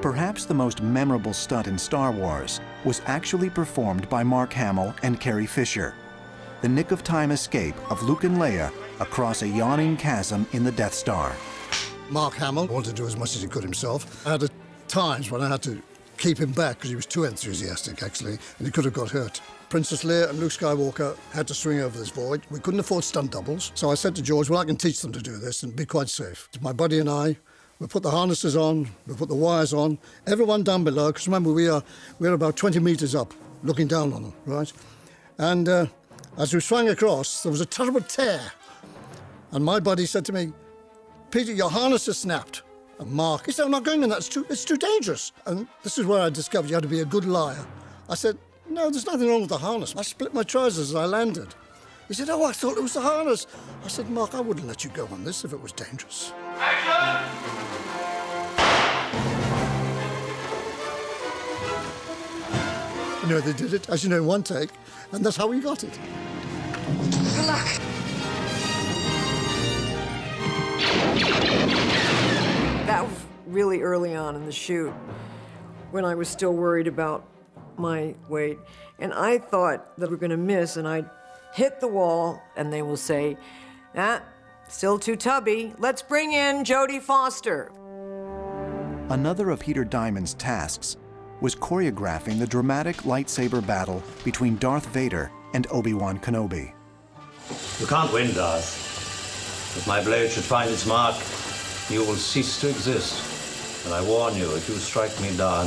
Perhaps the most memorable stunt in Star Wars was actually performed by Mark Hamill and Carrie Fisher. The nick-of-time escape of Luke and Leia across a yawning chasm in the Death Star. Mark Hamill wanted to do as much as he could himself. I had times when I had to keep him back because he was too enthusiastic, actually, and he could have got hurt. Princess Leia and Luke Skywalker had to swing over this void. We couldn't afford stunt doubles, so I said to George, well, I can teach them to do this and be quite safe. My buddy and I, we put the harnesses on, we put the wires on, everyone down below, because remember, we're about 20 metres up, looking down on them, right? And as we swung across, there was a terrible tear. And my buddy said to me, Peter, your harness has snapped. And Mark, he said, I'm not going in that, it's too dangerous. And this is where I discovered you had to be a good liar. I said, no, there's nothing wrong with the harness. I split my trousers as I landed. He said, oh, I thought it was the harness. I said, Mark, I wouldn't let you go on this if it was dangerous. Action! You know, they did it, as you know, in one take, and that's how we got it. Good luck. That was really early on in the shoot, when I was still worried about my weight. And I thought that we were going to miss, and I'd hit the wall, and they will say, still too tubby. Let's bring in Jodie Foster. Another of Peter Diamond's tasks was choreographing the dramatic lightsaber battle between Darth Vader and Obi-Wan Kenobi. You can't win, Darth. If my blade should find its mark, you will cease to exist. And I warn you, if you strike me down,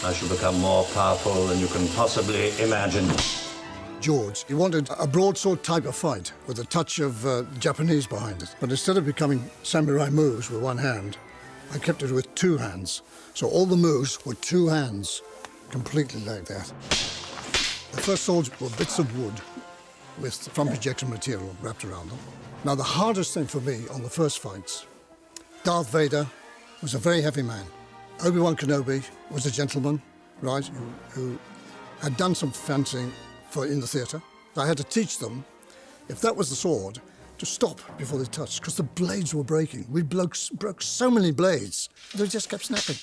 I shall become more powerful than you can possibly imagine. George, he wanted a broadsword type of fight with a touch of Japanese behind it. But instead of becoming samurai moves with one hand, I kept it with two hands. So all the moves were two hands, completely like that. The first swords were bits of wood with from projection material wrapped around them. Now, the hardest thing for me on the first fights, Darth Vader was a very heavy man. Obi-Wan Kenobi was a gentleman, right, who had done some fencing in the theatre. I had to teach them, if that was the sword, to stop before they touched, because the blades were breaking. We broke so many blades, they just kept snapping.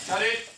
Cut it.